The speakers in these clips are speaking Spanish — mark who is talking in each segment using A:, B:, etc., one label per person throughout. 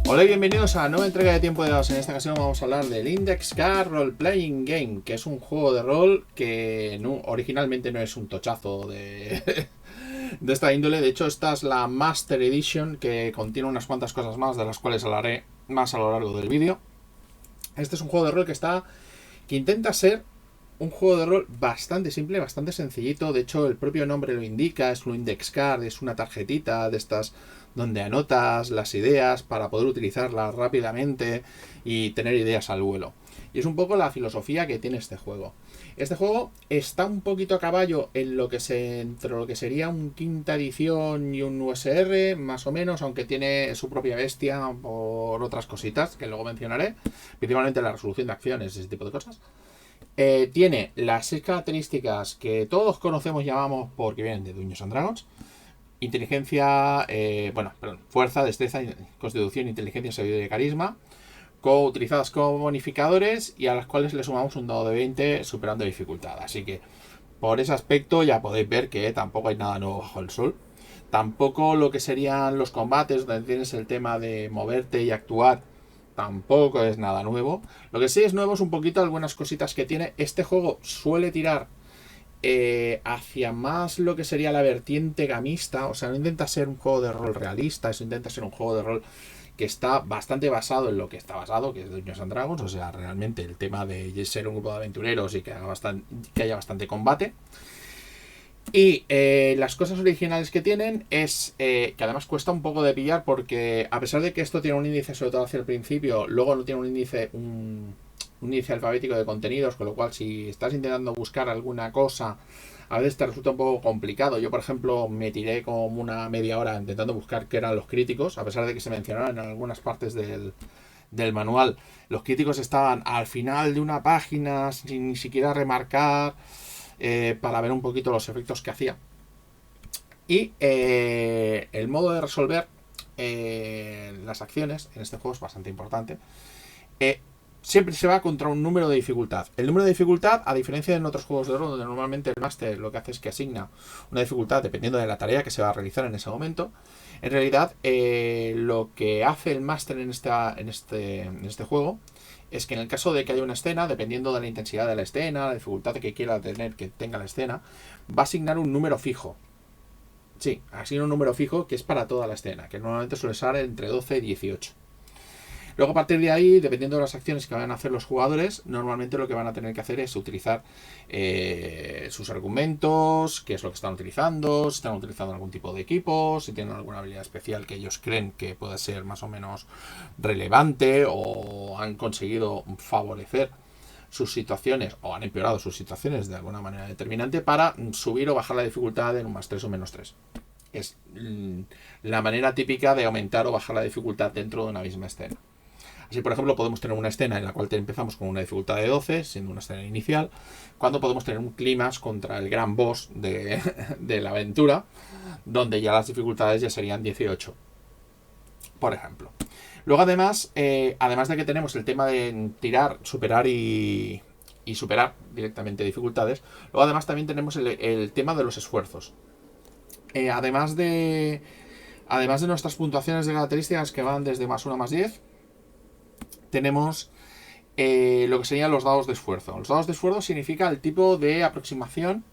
A: Hola y bienvenidos a la nueva entrega de Tiempo de Dados. En esta ocasión vamos a hablar del Index Card Role Playing Game, que es un juego de rol que originalmente no es un tochazo de esta índole. De hecho, esta es la Master Edition, que contiene unas cuantas cosas más, de las cuales hablaré más a lo largo del vídeo. Este es un juego de rol que intenta ser un juego de rol bastante simple, bastante sencillito. De hecho, el propio nombre lo indica, es un index card, es una tarjetita de estas donde anotas las ideas para poder utilizarlas rápidamente y tener ideas al vuelo. Y es un poco la filosofía que tiene este juego. Este juego está un poquito a caballo en entre lo que sería un quinta edición y un USR, más o menos, aunque tiene su propia bestia por otras cositas que luego mencionaré, principalmente la resolución de acciones y ese tipo de cosas. Tiene las 6 características que todos conocemos, llamamos, porque vienen de Dungeons and Dragons: inteligencia, fuerza, destreza, constitución, inteligencia, sabiduría y carisma, utilizadas como bonificadores y a las cuales le sumamos un dado de 20 superando dificultad. Así que por ese aspecto ya podéis ver que tampoco hay nada nuevo bajo el sol. Tampoco lo que serían los combates, donde tienes el tema de moverte y actuar, tampoco es nada nuevo. Lo que sí es nuevo es un poquito algunas cositas que tiene. Este juego suele tirar hacia más lo que sería la vertiente gamista. O sea, no intenta ser un juego de rol realista, eso intenta ser un juego de rol que está bastante basado en lo que está basado, que es Dungeons and Dragons. O sea, realmente el tema de ser un grupo de aventureros y que haya bastante combate. Y las cosas originales que tienen es que además cuesta un poco de pillar, porque a pesar de que esto tiene un índice, sobre todo hacia el principio, luego no tiene un índice alfabético de contenidos, con lo cual si estás intentando buscar alguna cosa, a veces te resulta un poco complicado. Yo, por ejemplo, me tiré como una media hora intentando buscar qué eran los críticos, a pesar de que se mencionaron en algunas partes del manual. Los críticos estaban al final de una página sin ni siquiera remarcar, para ver un poquito los efectos que hacía. Y el modo de resolver las acciones en este juego es bastante importante. Siempre se va contra un número de dificultad. El número de dificultad, a diferencia de en otros juegos de rol, donde normalmente el máster lo que hace es que asigna una dificultad dependiendo de la tarea que se va a realizar en ese momento, en realidad lo que hace el máster en este juego es que en el caso de que haya una escena, dependiendo de la intensidad de la escena, la dificultad que quiera tener que tenga la escena, va a asignar un número fijo. Sí, asigna un número fijo que es para toda la escena, que normalmente suele ser entre 12 y 18. Luego, a partir de ahí, dependiendo de las acciones que van a hacer los jugadores, normalmente lo que van a tener que hacer es utilizar sus argumentos, qué es lo que están utilizando, si están utilizando algún tipo de equipo, si tienen alguna habilidad especial que ellos creen que puede ser más o menos relevante, o han conseguido favorecer sus situaciones o han empeorado sus situaciones de alguna manera determinante para subir o bajar la dificultad en un +3 o -3. Es la manera típica de aumentar o bajar la dificultad dentro de una misma escena. Así, por ejemplo, podemos tener una escena en la cual empezamos con una dificultad de 12, siendo una escena inicial, cuando podemos tener un clímax contra el gran boss de la aventura, donde ya las dificultades ya serían 18, por ejemplo. Luego, además de que tenemos el tema de tirar, superar y superar directamente dificultades, luego además también tenemos el tema de los esfuerzos. Además de nuestras puntuaciones de características, que van desde +1 a +10, tenemos lo que serían los dados de esfuerzo. Los dados de esfuerzo significa el tipo de aproximación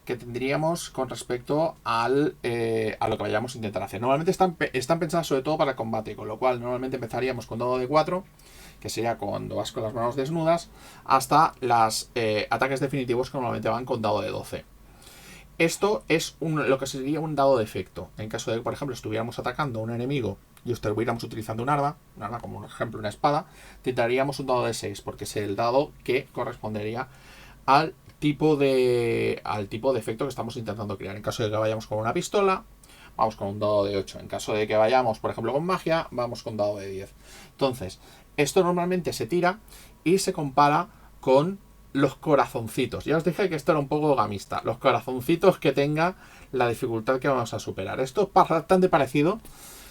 A: que tendríamos con respecto a lo que vayamos a intentar hacer. Normalmente están pensadas sobre todo para combate, con lo cual normalmente empezaríamos con dado de 4, que sería cuando vas con las manos desnudas, hasta los ataques definitivos, que normalmente van con dado de 12. Esto es lo que sería un dado de efecto. En caso de que, por ejemplo, estuviéramos atacando a un enemigo y estuviéramos utilizando un arma como por ejemplo una espada, tendríamos un dado de 6, porque es el dado que correspondería al tipo de efecto que estamos intentando crear. En caso de que vayamos con una pistola, vamos con un dado de 8. En caso de que vayamos, por ejemplo, con magia, vamos con dado de 10. Entonces, esto normalmente se tira y se compara con los corazoncitos. Ya os dije que esto era un poco gamista. Los corazoncitos que tenga la dificultad que vamos a superar. Esto es bastante parecido,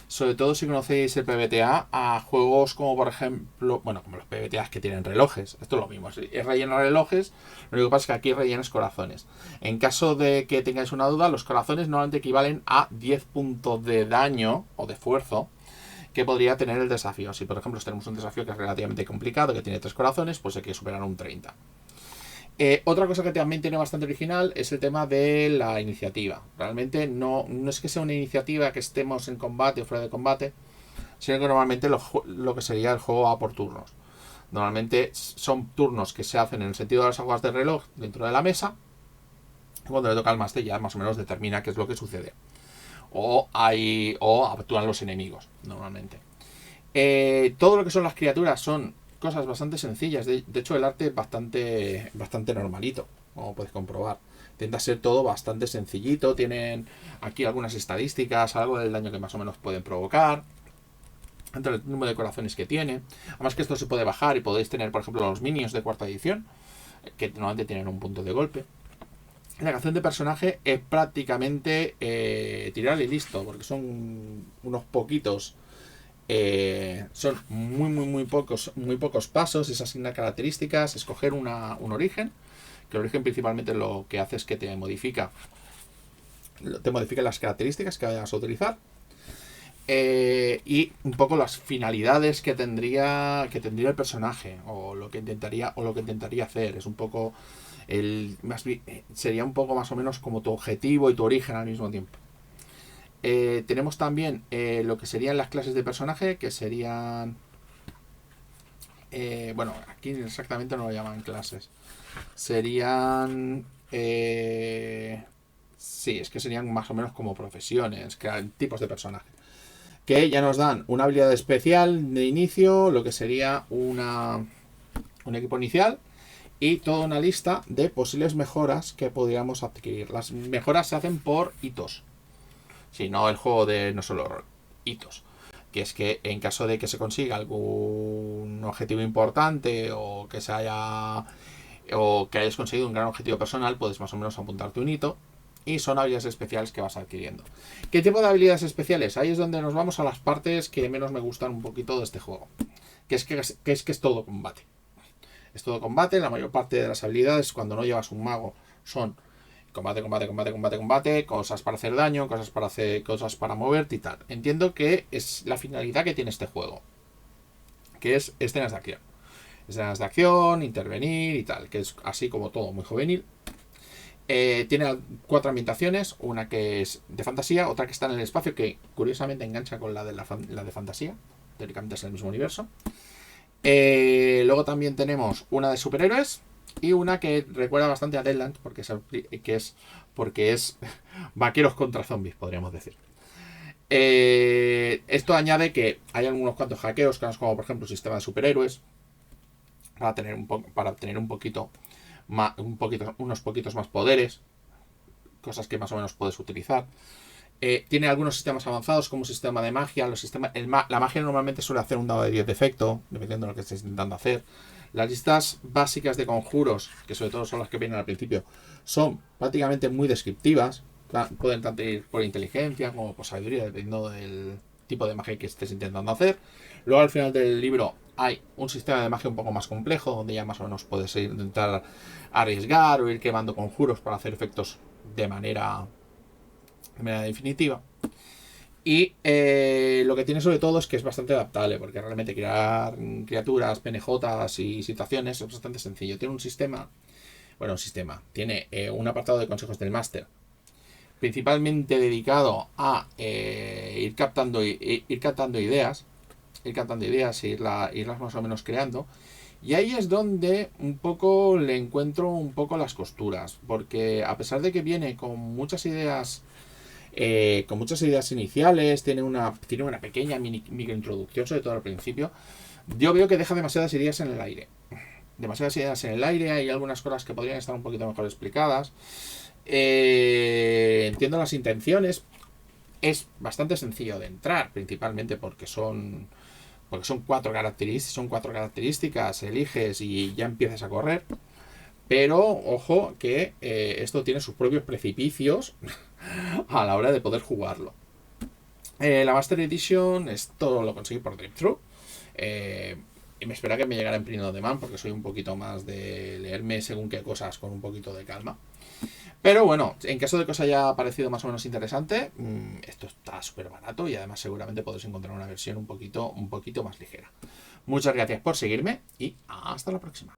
A: sobre todo si conocéis el PBTA, a juegos como, por ejemplo, como los PBTAs que tienen relojes. Esto es lo mismo, es rellenar relojes. Lo único que pasa es que aquí rellenas corazones. En caso de que tengáis una duda, los corazones normalmente equivalen a 10 puntos de daño o de esfuerzo que podría tener el desafío. Si por ejemplo tenemos un desafío que es relativamente complicado, que tiene 3 corazones, pues hay que superar un 30. Otra cosa que también tiene bastante original es el tema de la iniciativa. Realmente no es que sea una iniciativa que estemos en combate o fuera de combate, sino que normalmente lo que sería el juego va por turnos. Normalmente son turnos que se hacen en el sentido de las aguas del reloj dentro de la mesa. Cuando le toca al máster ya más o menos determina qué es lo que sucede. O actúan los enemigos, normalmente. Todo lo que son las criaturas son cosas bastante sencillas. De hecho, el arte es bastante normalito, como puedes comprobar. Intenta ser todo bastante sencillito. Tienen aquí algunas estadísticas, algo del daño que más o menos pueden provocar, entre el número de corazones que tiene. Además que esto se puede bajar y podéis tener, por ejemplo, los minions de cuarta edición, que normalmente tienen un punto de golpe. La creación de personaje es prácticamente tirar y listo, porque son unos poquitos. Son muy pocos pasos. Es asignar características, escoger un origen, que el origen principalmente lo que hace es que te modifica las características que vayas a utilizar, y un poco las finalidades que tendría el personaje, o lo que intentaría hacer. Es un poco sería un poco más o menos como tu objetivo y tu origen al mismo tiempo. Tenemos también lo que serían las clases de personaje, que serían bueno, aquí exactamente no lo llaman clases, serían sí, es que serían más o menos como profesiones, que eran tipos de personaje, que ya nos dan una habilidad especial de inicio, lo que sería un equipo inicial, y toda una lista de posibles mejoras que podríamos adquirir. Las mejoras se hacen por hitos, si no el juego de no solo rol, hitos, que es que en caso de que se consiga algún objetivo importante, o que hayas conseguido un gran objetivo personal, puedes más o menos apuntarte un hito, y son habilidades especiales que vas adquiriendo. ¿Qué tipo de habilidades especiales? Ahí es donde nos vamos a las partes que menos me gustan un poquito de este juego, que es todo combate. Es todo combate. La mayor parte de las habilidades, cuando no llevas un mago, son combate, cosas para hacer daño, cosas para moverte y tal. Entiendo que es la finalidad que tiene este juego, que es escenas de acción. Escenas de acción, intervenir y tal, que es así como todo muy juvenil. Tiene 4 ambientaciones, una que es de fantasía, otra que está en el espacio, que curiosamente engancha con la de fantasía, teóricamente es el mismo universo. Luego también tenemos una de superhéroes y una que recuerda bastante a Deadlands, porque es vaqueros contra zombies, podríamos decir. Esto añade que hay algunos cuantos hackeos, como por ejemplo el sistema de superhéroes, para tener unos poquitos más poderes, cosas que más o menos puedes utilizar. Tiene algunos sistemas avanzados, como un sistema de magia. La magia normalmente suele hacer un dado de 10 de efecto, dependiendo de lo que estés intentando hacer. Las listas básicas de conjuros, que sobre todo son las que vienen al principio, son prácticamente muy descriptivas. Pueden tanto ir por inteligencia como por sabiduría, dependiendo del tipo de magia que estés intentando hacer. Luego al final del libro hay un sistema de magia un poco más complejo, donde ya más o menos puedes intentar arriesgar o ir quemando conjuros para hacer efectos de manera definitiva. Y lo que tiene sobre todo es que es bastante adaptable, porque realmente crear criaturas, PNJs y situaciones es bastante sencillo. Tiene tiene un apartado de consejos del máster, principalmente dedicado a ir captando ideas e irlas más o menos creando. Y ahí es donde un poco le encuentro un poco las costuras, porque a pesar de que viene con muchas ideas iniciales, tiene una pequeña micro introducción, sobre todo al principio, yo veo que deja demasiadas ideas en el aire. Hay algunas cosas que podrían estar un poquito mejor explicadas. Entiendo las intenciones. Es bastante sencillo de entrar, principalmente porque son 4 características, eliges y ya empiezas a correr. Pero ojo que esto tiene sus propios precipicios a la hora de poder jugarlo. La Master Edition, esto lo conseguí por Drive-Thru. Y me espera que me llegara en print on demand, porque soy un poquito más de leerme según qué cosas con un poquito de calma. Pero bueno, en caso de que os haya parecido más o menos interesante, esto está súper barato y además seguramente podéis encontrar una versión un poquito más ligera. Muchas gracias por seguirme y hasta la próxima.